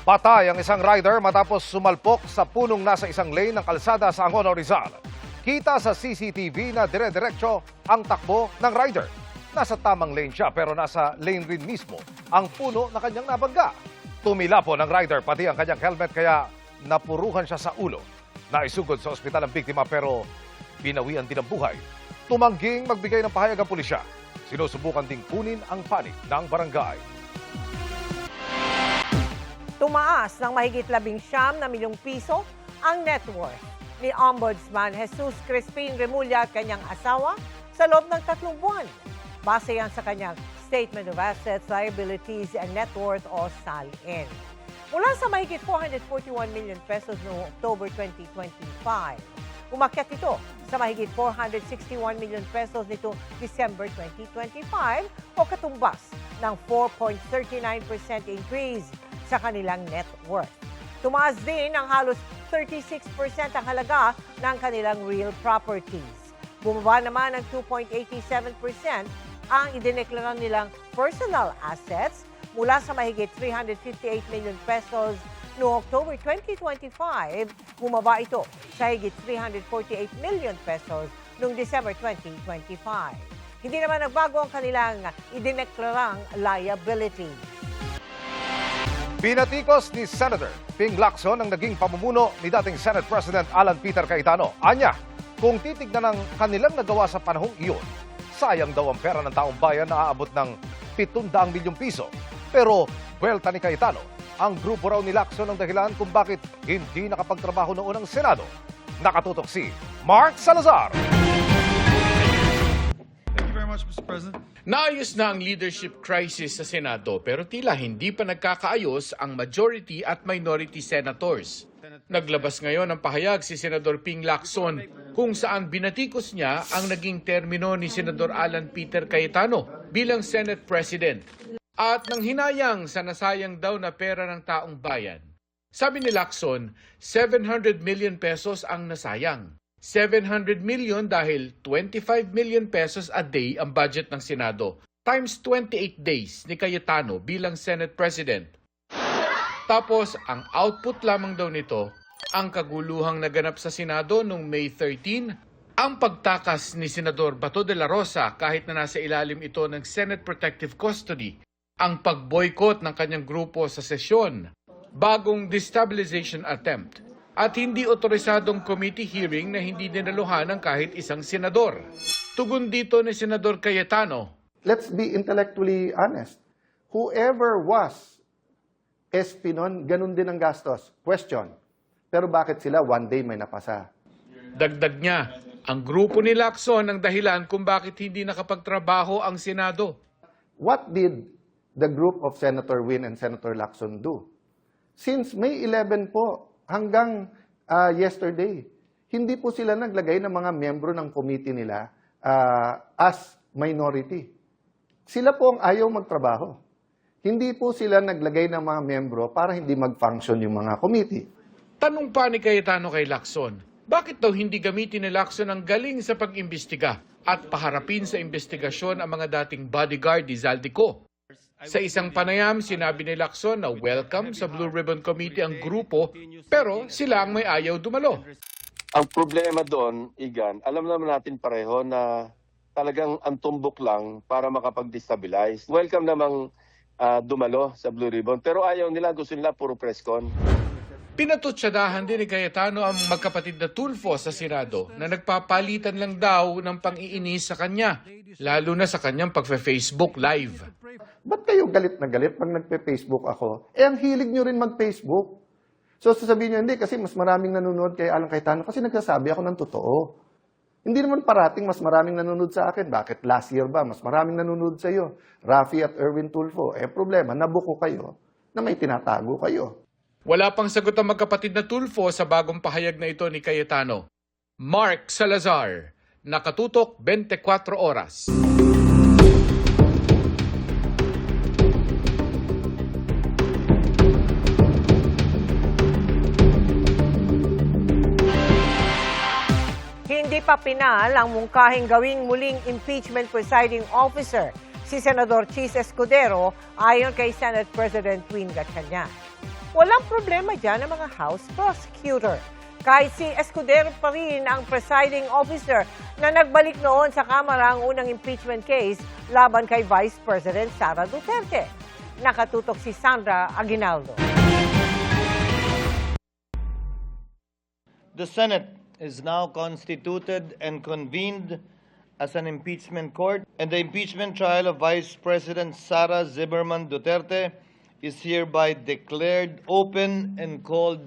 Patay ang isang rider matapos sumalpok sa punong nasa isang lane ng kalsada sa Angono, Rizal. Kita sa CCTV na dire-diretso ang takbo ng rider. Nasa tamang lane siya pero nasa lane rin mismo ang puno na kanyang nabangga. Tumilapon ng rider pati ang kanyang helmet kaya napuruhan siya sa ulo. Naisugod sa ospital ang biktima pero binawian din ang buhay. Tumangging magbigay ng pahayag ang pulisya. Sinusubukan ding kunin ang panig ng barangay. Tumaas ng mahigit 19 milyong piso ang net worth ni Ombudsman Jesus Crispin Remulla at kanyang asawa sa loob ng 3 buwan. Base yan sa kanyang Statement of Assets, Liabilities and Net Worth o SALN. Mula sa mahigit 441 million pesos noong October 2025, umakyat ito sa mahigit 461 million pesos nitong December 2025 o katumbas ng 4.39% increase sa kanilang net worth. Tumaas din ng halos 36% ang halaga ng kanilang real properties. Bumaba naman ng 2.87% ang idineklara nilang personal assets mula sa mahigit 358 million pesos noong October 2025, bumaba ito sa higit 348 million pesos noong December 2025. Hindi naman nagbago ang kanilang idineklarang liability. Binatikos ni Senator Ping Lacson ang naging pamumuno ni dating Senate President Alan Peter Cayetano. Anya, kung titignan ng kanilang nagawa sa panahong iyon, sayang daw ang pera ng taong bayan na aabot ng 700 milyong piso. Pero, buwelta ni Cayetano, ang grupo raw ni Lacson ang dahilan kung bakit hindi nakapagtrabaho noon ang Senado. Nakatutok si Mark Salazar. Thank you very much, Mr. President. Naayos na ang leadership crisis sa Senado pero tila hindi pa nagkakaayos ang majority at minority senators. Naglabas ngayon ng pahayag si Senador Ping Lacson kung saan binatikos niya ang naging termino ni Senador Alan Peter Cayetano bilang Senate President at nang hinayang sa nasayang daw na pera ng taong bayan. Sabi ni Lacson, 700 million pesos ang nasayang. 700 million dahil 25 million pesos a day ang budget ng Senado times 28 days ni Cayetano bilang Senate President. Tapos, ang output lamang daw nito, ang kaguluhang naganap sa Senado noong May 13, ang pagtakas ni Senador Bato de la Rosa kahit na nasa ilalim ito ng Senate Protective Custody, ang pagboycott ng kanyang grupo sa sesyon, bagong destabilization attempt, at hindi otorisadong committee hearing na hindi dinaluhan ng kahit isang senador. Tugon dito ni Senador Cayetano, let's be intellectually honest. Whoever was SP nun, ganun din ang gastos. Question. Pero bakit sila one day may napasa? dagdag niya, ang grupo ni Lacson ang dahilan kung bakit hindi nakapagtrabaho ang Senado. What did the group of Senator Win and Senator Lacson do? Since May 11 po, hanggang yesterday, hindi po sila naglagay ng mga miyembro ng committee nila as minority. Sila po ang ayaw magtrabaho. Hindi po sila naglagay ng mga miyembro para hindi mag-function yung mga committee. Tanong pa ni Cayetano kay Lacson, bakit daw hindi gamitin ni Lacson ang galing sa pag-imbestiga at paharapin sa investigasyon ang mga dating bodyguard ni Zaldico? Sa isang panayam, sinabi ni Lacson na welcome sa Blue Ribbon Committee ang grupo, pero sila ang may ayaw dumalo. Ang problema doon, Igan, alam naman natin pareho na talagang ang tumbok lang para makapag-destabilize. Welcome namang dumalo sa Blue Ribbon, pero ayaw nila, gusto nila puro press con. Pinatutsadahan din ni Cayetano ang magkapatid na Tulfo sa Senado na nagpapalitan lang daw ng pang-iinis sa kanya, lalo na sa kanyang pagfe-Facebook Live. Ba't kayo galit na galit pag nagpe-Facebook ako? Eh, ang hilig nyo rin mag-Facebook. So, sasabihin nyo, hindi, kasi mas maraming nanonood kay Alan Cayetano kasi nagsasabi ako ng totoo. Hindi naman parating mas maraming nanonood sa akin. Bakit last year ba? Mas maraming nanonood sa iyo. Rafi at Erwin Tulfo. Eh, problema, nabuko kayo na may tinatago kayo. Wala pang sagot ang magkapatid na Tulfo sa bagong pahayag na ito ni Cayetano. Mark Salazar, Nakatutok 24 Oras. Hindi pa pinal ang mungkahing gawing muling impeachment presiding officer si Senador Chis Escudero ayon kay Senate President Win Gatchalian. Walang problema dyan ang mga House prosecutor. Kahit si Escudero pa rin ang presiding officer na nagbalik noon sa Kamara ang unang impeachment case laban kay Vice President Sara Duterte. Nakatutok si Sandra Aguinaldo. The Senate is now constituted and convened as an impeachment court, and the impeachment trial of Vice President Sara Zimmerman Duterte is hereby declared open and called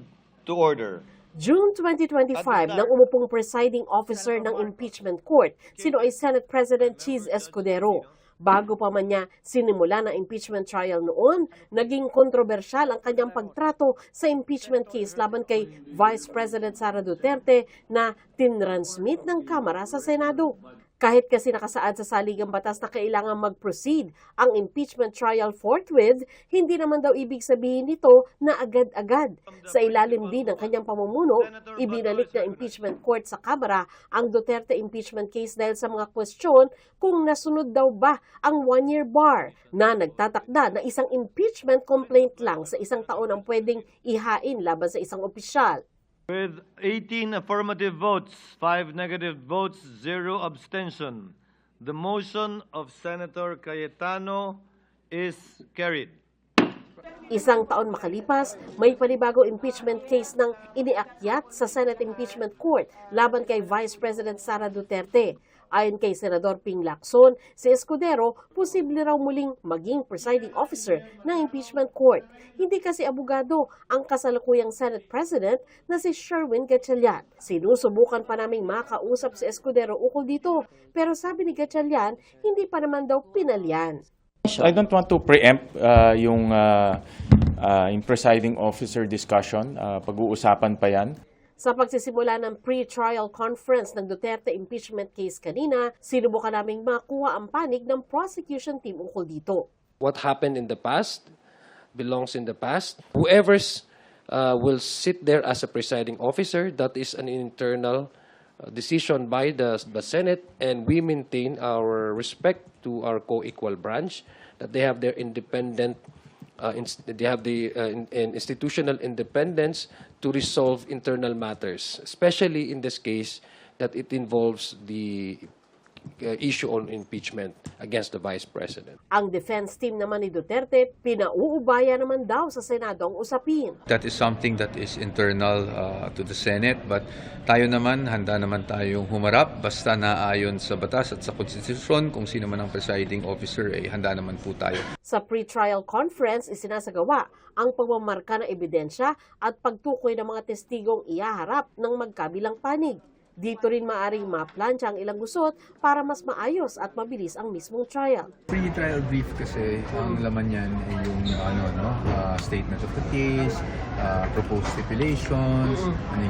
to order. June 2025 nang umupong presiding officer ng impeachment court, sino ay Senate President Cheese Escudero. Bago pa man niya sinimula ng impeachment trial noon, naging kontrobersyal ang kanyang pagtrato sa impeachment case laban kay Vice President Sara Duterte na tinransmit ng Kamara sa Senado. Kahit kasi nakasaad sa saligang batas na kailangan mag-proceed ang impeachment trial forthwith, hindi naman daw ibig sabihin nito na agad-agad. Sa ilalim din ng kanyang pamumuno, ibinalik ng impeachment court sa Kamara ang Duterte impeachment case dahil sa mga kwestiyon kung nasunod daw ba ang one-year bar na nagtatakda na isang impeachment complaint lang sa isang taon ang pwedeng ihain laban sa isang opisyal. With 18 affirmative votes, 5 negative votes, 0 abstention, the motion of Senator Cayetano is carried. Isang taon makalipas, may panibagong impeachment case ng iniakyat sa Senate Impeachment Court laban kay Vice President Sara Duterte. Ayon kay Senador Ping Lacson, si Escudero posible raw muling maging presiding officer ng impeachment court. Hindi kasi abogado ang kasalukuyang Senate President na si Sherwin Gatchalian. Sinusubukan pa naming makausap si Escudero ukol dito, pero sabi ni Gatchalian, hindi pa naman daw pinalyan. I don't want to preempt yung presiding officer discussion. Pag-uusapan pa yan. Sa pagsisimula ng pre-trial conference ng Duterte impeachment case kanina, sinubukan naming makuha ang panig ng prosecution team ukol dito. What happened in the past belongs in the past. Whoever will sit there as a presiding officer, that is an internal decision by the Senate, and we maintain our respect to our co-equal branch, that they have their independent they have the institutional independence to resolve internal matters, especially in this case that it involves the issue on impeachment against the Vice President. Ang defense team naman ni Duterte, pinauubaya naman daw sa Senado ang usapin. That is something that is internal to the Senate, but tayo naman, handa naman tayong humarap basta naayon sa batas at sa konstitusyon. Kung sino man ang presiding officer, handa naman po tayo. Sa pre-trial conference, isinasagawa ang pagmamarka ng ebidensya at pagtukoy ng mga testigong ihaharap ng magkabilang panig. Dito rin maaring maplansya ang ilang gusot para mas maayos at mabilis ang mismong trial. Pre-trial brief kasi ang laman niyan ay yung statement of the case, proposed stipulations,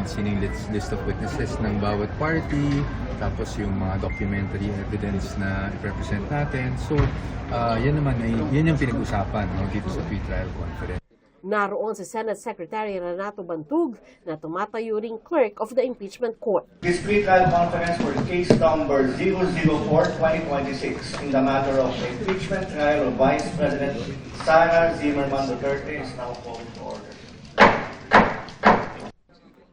sining list of witnesses ng bawat party, tapos yung mga documentary evidence na i-represent natin. So, yan naman ay yan yung pinag-usapan dito sa pre-trial conference. Naroon si Senate Secretary Renato Bantug na tumatayo ring clerk of the impeachment court. This pre-trial conference for case number 004-2026 in the matter of the impeachment trial of Vice President Sara Zimmerman Duterte is now called to order.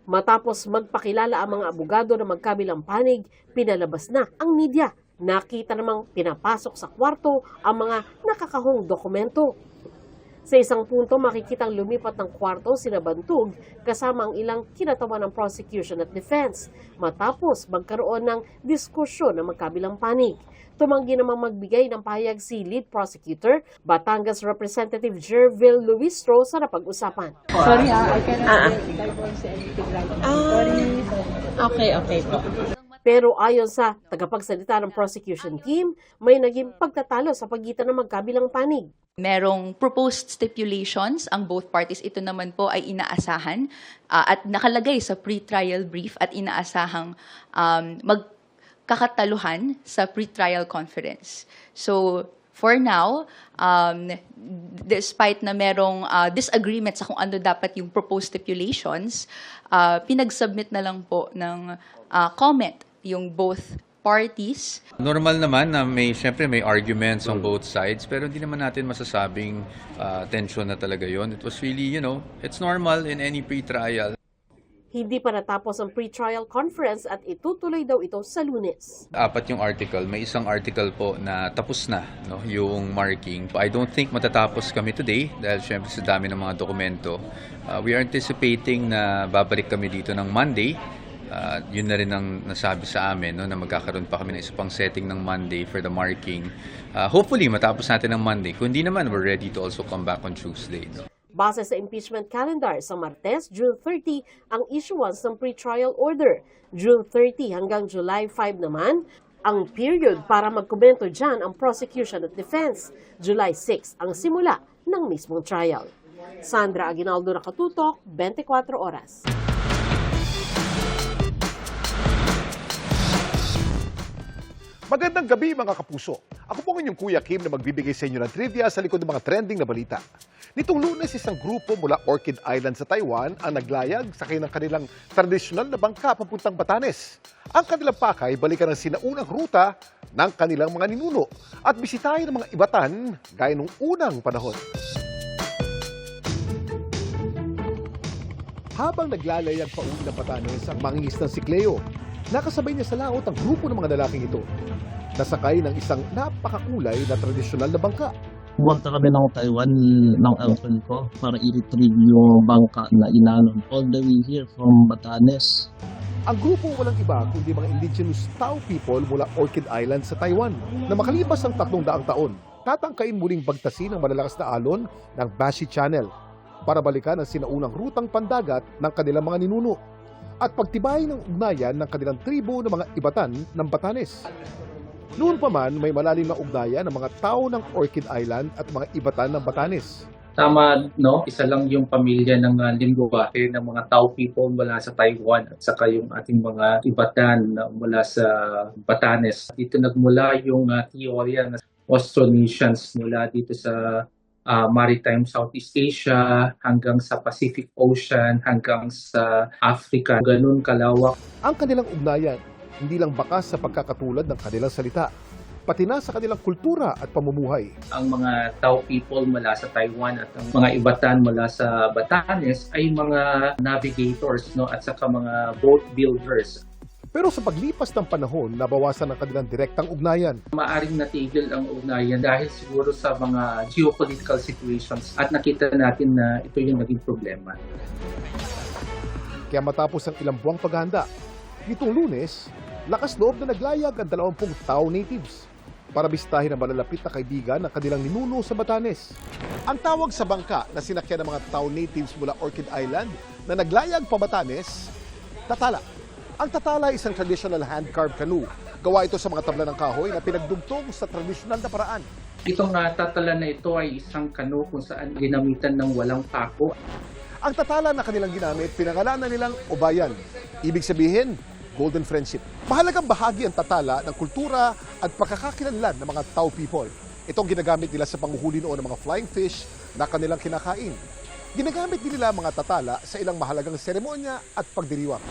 Matapos magpakilala ang mga abogado na magkabilang panig, pinalabas na ang media. Nakita namang pinapasok sa kwarto ang mga nakakahong dokumento. Sa isang punto, makikitang lumipat ng kwarto sina Bantug kasama ang ilang kinatawan ng prosecution at defense. Matapos magkaroon ng diskusyon ng magkabilang panig. Tumanggi namang magbigay ng pahayag si lead prosecutor, Batangas Representative Jervil Luistro sa napag-usapan. Sorry, I cannot divulge anything right now. Sorry. Okay po. Pero ayon sa tagapagsalita ng prosecution team, may naging pagtatalo sa pagitan ng magkabilang panig. Merong proposed stipulations ang both parties. Ito naman po ay inaasahan at nakalagay sa pre-trial brief at inaasahang magkakataluhan sa pre-trial conference. So, for now, despite na merong disagreement sa kung ano dapat yung proposed stipulations, pinag-submit na lang po ng comment yung both parties. Normal naman na syempre may arguments on both sides, pero hindi naman natin masasabing tension na talaga yon. It was really, it's normal in any pre-trial. Hindi pa natapos ang pre-trial conference at itutuloy daw ito sa Lunes. 4 yung article. May isang article po na tapos na, yung marking. I don't think matatapos kami today dahil syempre sa dami ng mga dokumento. We are anticipating na babalik kami dito ng Monday. Yun na rin ang nasabi sa amin, na magkakaroon pa kami ng isa pang setting ng Monday for the marking. Hopefully matapos natin ng Monday. Kung hindi naman, we're ready to also come back on Tuesday. Base sa impeachment calendar, sa Martes, June 30, ang issuance ng pre-trial order. June 30 hanggang July 5 naman, ang period para magkomento dyan ang prosecution at defense. July 6 ang simula ng mismong trial. Sandra Aguinaldo, Nakatutok, 24 Oras. Magandang gabi mga kapuso. Ako po ang inyong Kuya Kim na magbibigay sa inyo ng trivia sa likod ng mga trending na balita. Nitong Lunes, isang grupo mula Orchid Island sa Taiwan ang naglayag sakay ng kanilang tradisyonal na bangka papuntang Batanes. Ang kanilang pakay balikan ng sinaunang ruta ng kanilang mga ninuno at bisitahin ng mga ibatan gaya nung unang panahon. Habang naglalayag pauwi ng Batanes ang mangingisdang si Cleo, nakasabay niya sa laot ang grupo ng mga lalaking ito. Nasakay ng isang napakakulay na tradisyonal na bangka. Pumunta kami ng Taiwan ng uncle ko para i-retrieve yung bangka na inalon all the way here from Batanes. Ang grupo walang iba kundi mga indigenous Tao people mula Orchid Island sa Taiwan na makalipas ang 300 taon, tatangkain muling bagtasin ang malalakas na alon ng Bashi Channel para balikan ang sinaunang rutang pandagat ng kanilang mga ninuno at pagtibayin ng ugnayan ng kanilang tribo ng mga ibatan ng Batanes. Noon pa man, may malalim na ugnayan ng mga tao ng Orchid Island at mga ibatan ng Batanes. Tama, no? Isa lang yung pamilya ng lingwahe ng mga Tao people mula sa Taiwan at saka yung ating mga ibatan mula sa Batanes. Dito nagmula yung teorya ng Austronesians mula dito sa maritime Southeast Asia hanggang sa Pacific Ocean hanggang sa Africa. Ganun kalawak. Ang kanilang ugnayan, hindi lang bakas sa pagkakatulad ng kanilang salita, pati na sa kanilang kultura at pamumuhay. Ang mga Tao people mula sa Taiwan at ang mga ibatan mula sa Batanes ay mga navigators, no, at saka mga boat builders. Pero sa paglipas ng panahon, nabawasan ang kanilang direktang ugnayan. Maaring natigil ang ugnayan dahil siguro sa mga geopolitical situations at nakita natin na ito yung naging problema. Kaya matapos ang ilang buwang paghahanda, nitong Lunes, lakas loob na naglayag ang 20 Tao natives para bisitahin ang malalapit na kaibigan ng kanilang ninuno sa Batanes. Ang tawag sa bangka na sinakyan ng mga Tao natives mula Orchid Island na naglayag pa Batanes, tatala. Ang tatala ay isang traditional hand-carved canoe. Gawa ito sa mga tabla ng kahoy na pinagdugtong sa tradisyonal na paraan. Itong tatala na ito ay isang kano kung saan ginamitan ng walang pako. Ang tatala na kanilang ginamit, pinangalanan nilang Obayan. Ibig sabihin, Golden Friendship. Mahalagang bahagi ang tatala ng kultura at pagkakakilanlan ng mga Tao people. Itong ginagamit nila sa panguhuli noon ng mga flying fish na kanilang kinakain. Ginagamit din nila ang mga tatala sa ilang mahalagang seremonya at pagdiriwang.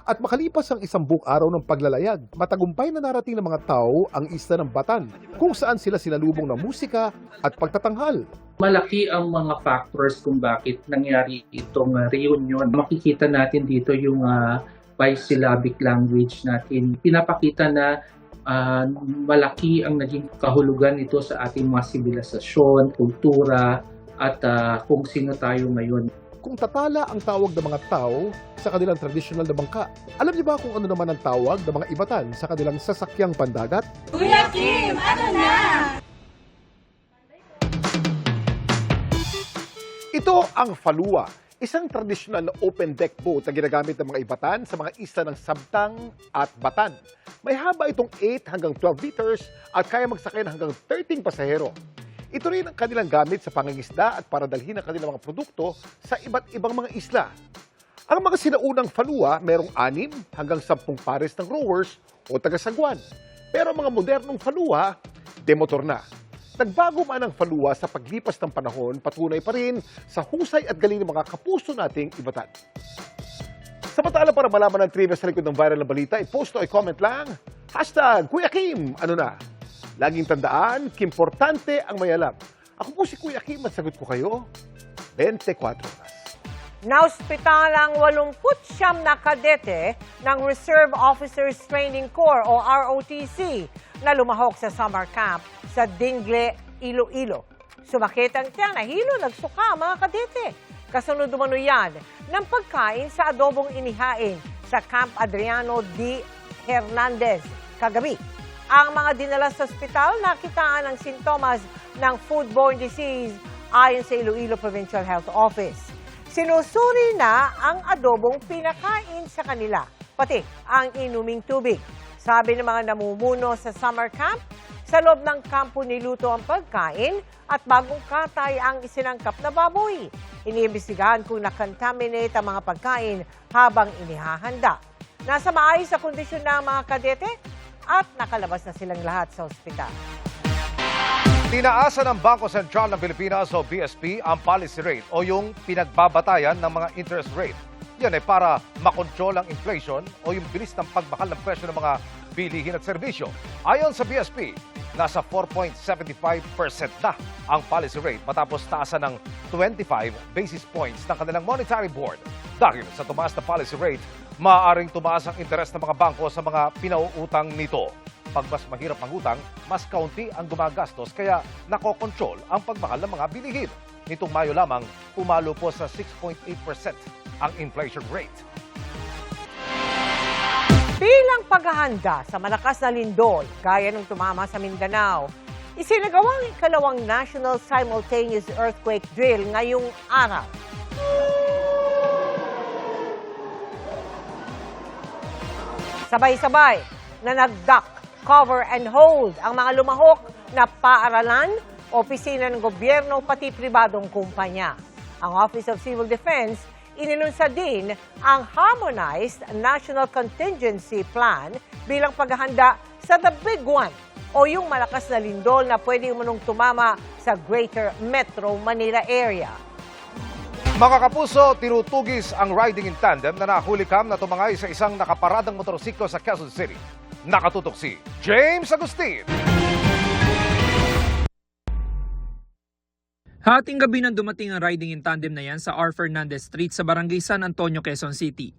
At makalipas ang 1 buong araw ng paglalayag, matagumpay na narating ng mga Tao ang isla ng Batan, kung saan sila sinalubong ng musika at pagtatanghal. Malaki ang mga factors kung bakit nangyari itong reunion. Makikita natin dito yung bisyllabic language natin. Pinapakita na malaki ang naging kahulugan ito sa ating mga sibilisasyon, kultura, at kung sino tayo ngayon. Kung tatala ang tawag ng mga Tao sa kanilang tradisyonal na bangka, alam niyo ba kung ano naman ang tawag ng mga ibatan sa kanilang sasakyang pandagat? Kuya Kim, ano na? Ito ang Falua, isang tradisyonal na open deck boat na ginagamit ng mga ibatan sa mga isla ng Sabtang at Batan. May haba itong 8 hanggang 12 meters at kaya magsakay ng hanggang 13 pasahero. Ito rin ang kanilang gamit sa pangingisda at para dalhin ang kanilang mga produkto sa iba't ibang mga isla. Ang mga sinaunang Falua, merong 6 hanggang 10 pares ng rowers o tagasagwan. Pero ang mga modernong Falua, demotor na. Nagbago man ang Falua sa paglipas ng panahon, patunay pa rin sa husay at galing ng mga kapuso nating ibatan. Sa patala para malaman ng trivia sa likod ng viral na balita, i-post o i-comment lang Hashtag Kuya Kim, ano na? Laging tandaan, kimportante ang may alam. Ako po si Kuya Kim at sagot ko kayo, 24 oras. Naospital ang 89 na kadete ng Reserve Officers Training Corps o ROTC na lumahok sa summer camp sa Dingle, Iloilo. Sumakit ang tiyan, nahilo, nagsuka ang mga kadete. Kasunod umano yan ng pagkain sa adobong inihain sa Camp Adriano D. Hernandez kagabi. Ang mga dinala sa ospital nakitaan ng sintomas ng foodborne disease ayon sa Iloilo Provincial Health Office. Sinusuri na ang adobong pinakain sa kanila, pati ang inuming tubig. Sabi ng mga namumuno sa summer camp, sa loob ng kampo niluto ang pagkain at bagong katay ang isinangkap na baboy. Iniimbestigahan kung nakontaminate ang mga pagkain habang inihahanda. Nasa maayos sa kondisyon ng mga kadete at nakalabas na silang lahat sa ospital. Tinaasan ng Bangko Sentral ng Pilipinas o BSP ang policy rate o yung pinagbabatayan ng mga interest rate. Yan ay para makontrol ang inflation o yung bilis ng pagbakal ng presyo ng mga bilihin at serbisyo. Ayon sa BSP, nasa 4.75% na ang policy rate matapos taasan ng 25 basis points ng kanilang monetary board. Dahil sa tumaas na policy rate, maaaring tumaas ang interes ng mga bangko sa mga pinauutang nito. Pag mas mahirap ang utang, mas kaunti ang gumagastos kaya nakokontrol ang pagmahal ng mga bilihin. Nitong Mayo lamang, pumalo po sa 6.8% ang inflation rate. Bilang paghahanda sa malakas na lindol, gaya ng tumama sa Mindanao, isinagawa ang ikalawang National Simultaneous Earthquake Drill ngayong araw. Sabay-sabay na nag-duck, cover and hold ang mga lumahok na paaralan, opisina ng gobyerno pati pribadong kumpanya. Ang Office of Civil Defense inilunsad din ang Harmonized National Contingency Plan bilang paghahanda sa The Big One o yung malakas na lindol na pwede umunong tumama sa Greater Metro Manila area. Mga kapuso, tinutugis ang riding in tandem na nahulikam na tumangay sa isang nakaparadang motorsiklo sa Quezon City. Nakatutok si James Agustin. Hating gabi nang dumating ang riding in tandem na yan sa R. Fernandez Street sa Barangay San Antonio, Quezon City.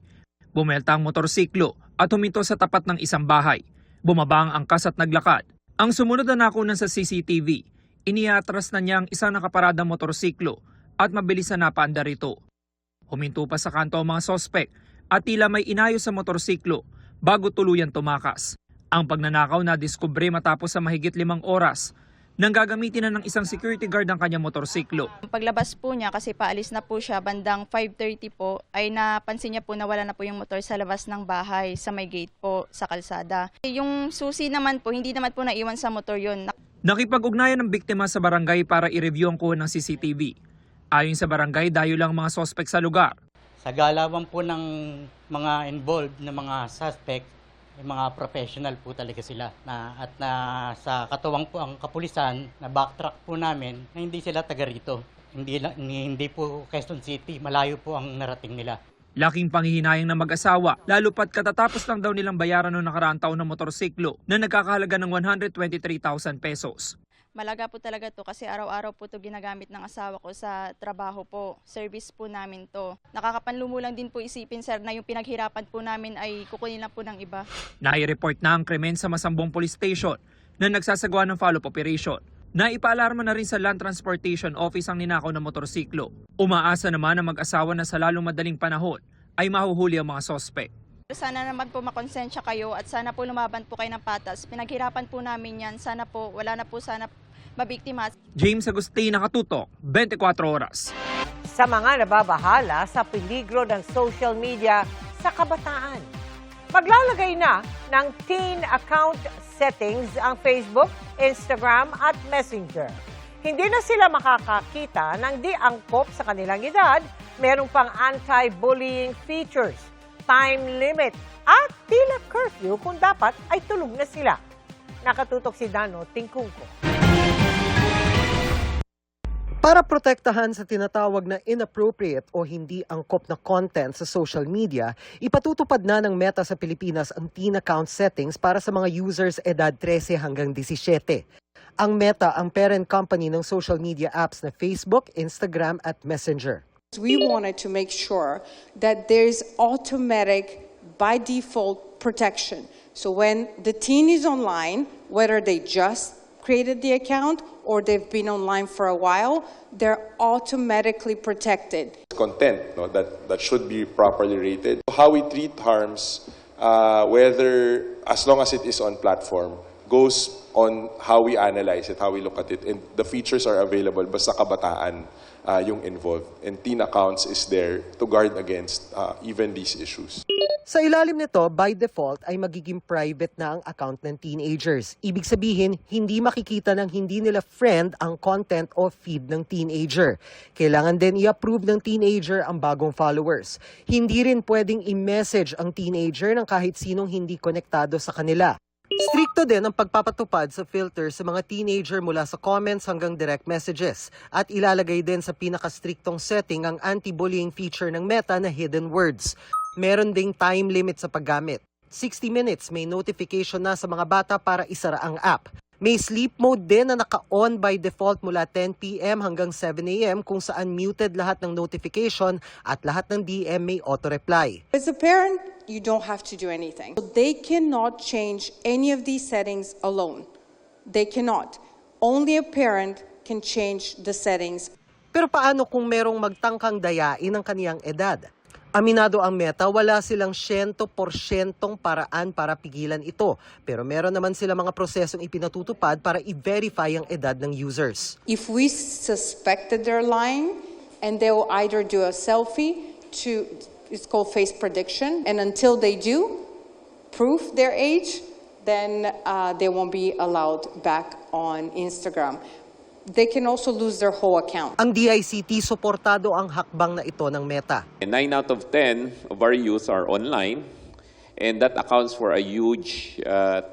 Bumelta ang motorsiklo at huminto sa tapat ng isang bahay. Bumaba ang angkas at naglakad. Ang sumunod na nakunan sa CCTV, iniatras na niya ang isang nakaparadang motorsiklo at mabilis na napaandar ito. Huminto pa sa kanto ang mga sospek at tila may inayos sa motorsiklo bago tuluyan tumakas. Ang pagnanakaw na diskubre matapos sa mahigit 5 oras nang gagamitin na ng isang security guard ang kanyang motorsiklo. Paglabas po niya kasi paalis na po siya bandang 5:30 po ay napansin niya po na wala na po yung motor sa labas ng bahay sa may gate po sa kalsada. Yung susi naman po hindi naman po naiwan sa motor yon. Nakipag-ugnayan ng biktima sa barangay para i-review ang kuha ng CCTV. Ayon sa barangay, dayo lang mga sospek sa lugar. Sa galawan po ng mga involved na mga suspect, mga professional po talaga sila at sa katuwang po ang kapulisan na backtrack po namin na hindi sila taga rito. Hindi po Quezon City, malayo po ang narating nila. Laking panghihinayang ng mag-asawa, lalo pat katatapos lang daw nilang bayaran noong nakaraang taon ng motorsiklo na nagkakahalaga ng 123,000 pesos. Malaga po talaga to kasi araw-araw po to ginagamit ng asawa ko sa trabaho po. Service po namin to. Nakakapanlumo lang din po isipin sir na yung pinaghirapan po namin ay kukunin lang po ng iba. Nai-report na ang krimen sa Masambong Police Station na nagsasagawa ng follow-up operation. Naipaalarma na rin sa Land Transportation Office ang ninakaw na motorsiklo. Umaasa naman ang mag-asawa na sa lalong madaling panahon ay mahuhuli ang mga sospek. Sana naman po makonsensya kayo at sana po lumaban po kayo ng patas. Pinaghirapan po namin yan. Sana po, wala na po sana mabiktima. James Agustin, Nakatutok, 24 oras. Sa mga nababahala sa peligro ng social media sa kabataan, maglalagay na ng teen account settings ang Facebook, Instagram at Messenger. Hindi na sila makakakita ng di angkop sa kanilang edad, merong pang anti-bullying features, time limit at tila curfew kung dapat ay tulog na sila. Nakatutok si Dano Tingkungko. Para protektahan sa tinatawag na inappropriate o hindi angkop na content sa social media, ipatutupad na ng Meta sa Pilipinas ang teen account settings para sa mga users edad 13 hanggang 17. Ang Meta ang parent company ng social media apps na Facebook, Instagram at Messenger. We wanted to make sure that there's automatic, by default, protection. So when the teen is online, whether they just created the account or they've been online for a while, they're automatically protected. Content that should be properly rated. How we treat harms, whether as long as it is on platform, goes on how we analyze it, how we look at it. And the features are available basta kabataan yung involved. And teen accounts is there to guard against even these issues. Sa ilalim nito, by default ay magiging private na ang account ng teenagers. Ibig sabihin, hindi makikita ng hindi nila friend ang content o feed ng teenager. Kailangan din i-approve ng teenager ang bagong followers. Hindi rin pwedeng i-message ang teenager ng kahit sinong hindi konektado sa kanila. Stricto din ang pagpapatupad sa filter sa mga teenager mula sa comments hanggang direct messages. At ilalagay din sa pinaka-striktong setting ang anti-bullying feature ng Meta na hidden words. Meron ding time limit sa paggamit. 60 minutes may notification na sa mga bata para isara ang app. May sleep mode din na naka-on by default mula 10 p.m. hanggang 7 a.m. kung saan muted lahat ng notification at lahat ng DM may auto-reply. As a parent, you don't have to do anything. They cannot change any of these settings alone. They cannot. Only a parent can change the settings. Pero paano kung merong magtangkang dayain ang kaniyang edad? Aminado ang Meta, wala silang 100% paraan para pigilan ito. Pero meron naman sila mga prosesong ipinatutupad para i-verify ang edad ng users. If we suspected they're lying, and they will either do a selfie it's called face prediction, and until they do prove their age, then they won't be allowed back on Instagram. They can also lose their whole account. Ang DICT suportado ang hakbang na ito ng Meta. 9 out of 10 of our youth are online, and that accounts for a huge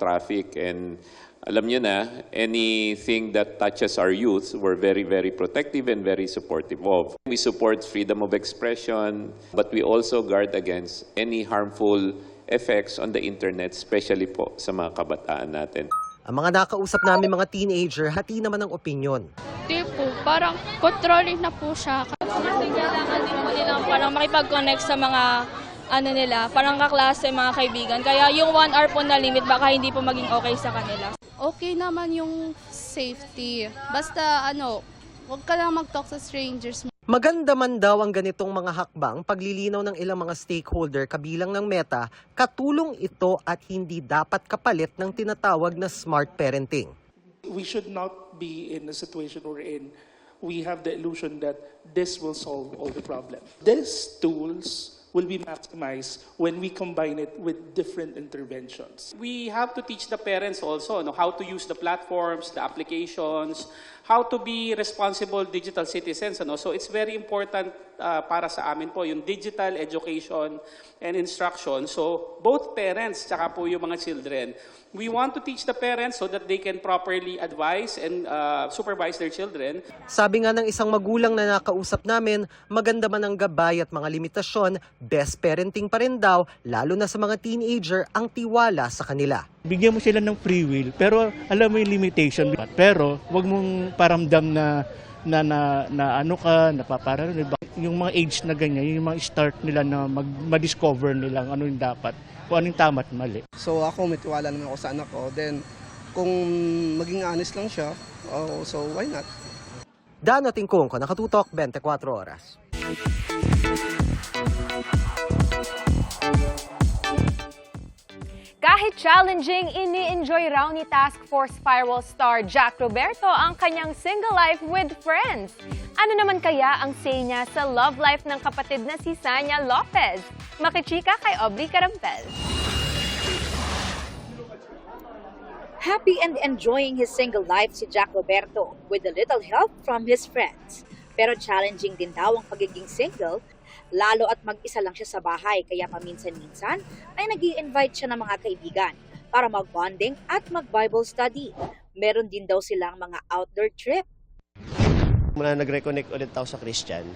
traffic. And alam niyo na, anything that touches our youth, we're very, very protective and very supportive of. We support freedom of expression, but we also guard against any harmful effects on the internet, especially po sa mga kabataan natin. Ang mga nakausap namin mga teenager, hati naman ang opinyon. Di po, parang controlling na po siya. Kailangan din po nilang parang makipag-connect sa mga nila, parang kaklase, mga kaibigan. Kaya yung 1 hour po na limit, baka hindi po maging okay sa kanila. Okay naman yung safety. Basta huwag ka lang mag-talk sa strangers. Maganda man daw ang ganitong mga hakbang, paglilinaw ng ilang mga stakeholder kabilang ng Meta, katulong ito at hindi dapat kapalit ng tinatawag na smart parenting. We should not be in a situation wherein we have the illusion that this will solve all the problems. These tools will be maximized when we combine it with different interventions. We have to teach the parents also how to use the platforms, the applications, how to be responsible digital citizens. So it's very important para sa amin po yung digital education and instruction. So both parents tsaka po yung mga children, we want to teach the parents so that they can properly advise and supervise their children. Sabi nga ng isang magulang na nakausap namin, maganda man ang gabay at mga limitasyon, best parenting pa rin daw, lalo na sa mga teenager, ang tiwala sa kanila. Bigyan mo sila ng free will, pero alam mo yung limitation. Pero wag mong paramdam na yung mga age na ganyan, yung mga start nila na ma-discover nila ano yung dapat, kung anong tama at mali. So ako, may tiwala naman ako sa anak ko. Then, kung maging honest lang siya, so why not? Dano Tingkong, Nakatutok, 24 Oras. Kahit challenging, ini-enjoy raw ni Task Force Firewall star Jack Roberto ang kanyang single life with friends. Ano naman kaya ang say niya sa love life ng kapatid na si Sanya Lopez? Makichika kay Aubrey Carampel. Happy and enjoying his single life si Jack Roberto with a little help from his friends. Pero challenging din daw ang pagiging single, lalo at mag-isa lang siya sa bahay kaya paminsan-minsan ay nag-i-invite siya ng mga kaibigan para mag-bonding at mag-Bible study. Meron din daw silang mga outdoor trip. Mula nag-reconnect ulit ako sa Christian,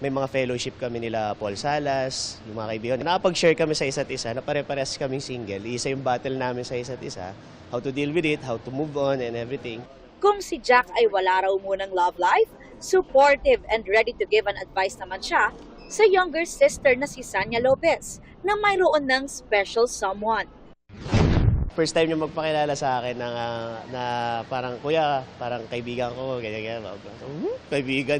may mga fellowship kami nila Paul Salas, yung mga kaibigan. Nakapag-share kami sa isa't isa na pare-parehas kaming single. Isa yung battle namin sa isa't isa, how to deal with it, how to move on and everything. Kung si Jack ay wala raw munang love life, supportive and ready to give an advice naman siya sa younger sister na si Sanya Lopez na mayroon ng special someone. First time niya magpakilala sa akin na parang, kuya, parang kaibigan ko, ganyan. Kaibigan.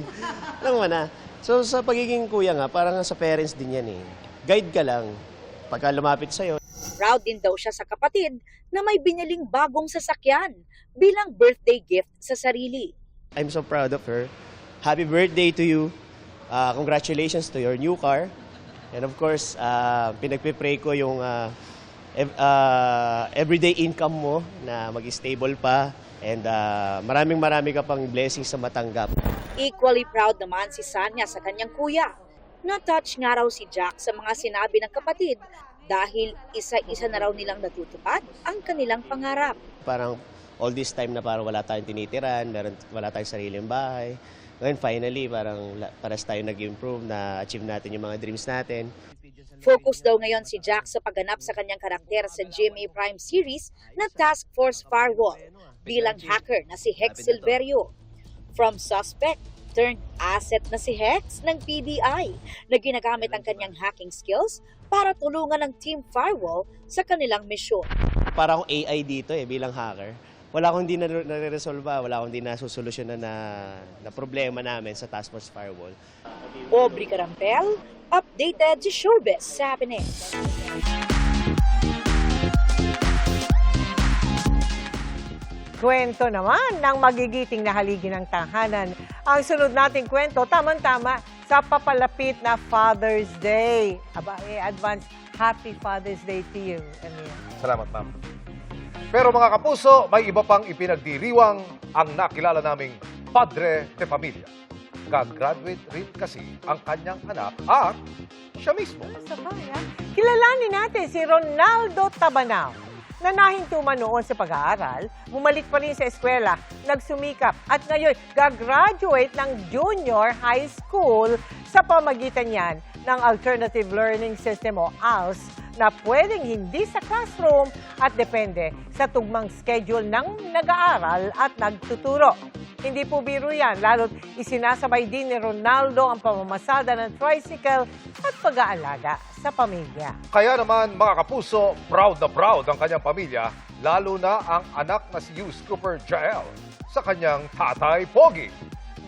Alam mo na. So sa pagiging kuya nga, parang sa parents din yan eh. Guide ka lang pagka lumapit sa'yo. Proud din daw siya sa kapatid na may biniling bagong sasakyan bilang birthday gift sa sarili. I'm so proud of her. Happy birthday to you. Congratulations to your new car. And of course, pinagpipray ko yung everyday income mo na mag-stable pa. And maraming ka pang blessings sa matanggap. Equally proud naman si Sanya sa kanyang kuya. Na-touch nga raw si Jack sa mga sinabi ng kapatid dahil isa-isa na raw nilang natutupad ang kanilang pangarap. Parang all this time na parang wala tayong tinitiran, wala tayong sariling bahay. Ngayon finally, parang paras tayo nag-improve, na-achieve natin yung mga dreams natin. Focus daw ngayon si Jack sa pagganap sa kanyang karakter sa GMA Prime series na Task Force Firewall bilang hacker na si Hex Silverio. From suspect turned asset na si Hex ng PDI na ginagamit ang kanyang hacking skills para tulungan ng Team Firewall sa kanilang misyon. Para akong AI dito bilang hacker. Wala akong hindi nare-resolve, wala akong hindi nasusolusyonan na problema namin sa Task Force Firewall. Aubrey Carampel, updated sa Showbiz Happening. Kwento naman ng magigiting na haligi ng tahanan. Ang sunod nating kwento, tamang-tama sa papalapit na Father's Day. Aba, advance Happy Father's Day to you, Emil. Salamat, ma'am. Pero mga kapuso, may iba pang ipinagdiriwang ang nakilala naming padre de pamilya. Gagraduate rin kasi ang kanyang anak at siya mismo. Kilalanin natin si Ronaldo Tabanao na nahintuman noon sa pag-aaral, bumalik pa rin sa eskwela, nagsumikap at ngayon gagraduate ng junior high school sa pamagitan niyan ng Alternative Learning System o ALS na pwedeng hindi sa classroom at depende sa tugmang schedule ng nag-aaral at nagtuturo. Hindi po biro yan, lalo't isinasabay din ni Ronaldo ang pamamasada ng tricycle at pag-aalaga sa pamilya. Kaya naman mga kapuso, proud na proud ang kanyang pamilya, lalo na ang anak na si Youth Cooper Jael sa kanyang tatay Pogi.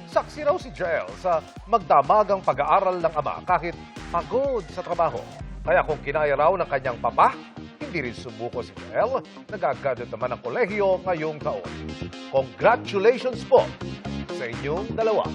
Saksi raw si Jael sa magdamagang pag-aaral ng ama kahit pagod sa trabaho. Kaya kung kinaya raw ng kanyang papa, hindi rin sumuko si Jael, nagagraduate naman ng kolehiyo ngayong taon. Congratulations po sa inyong dalawa.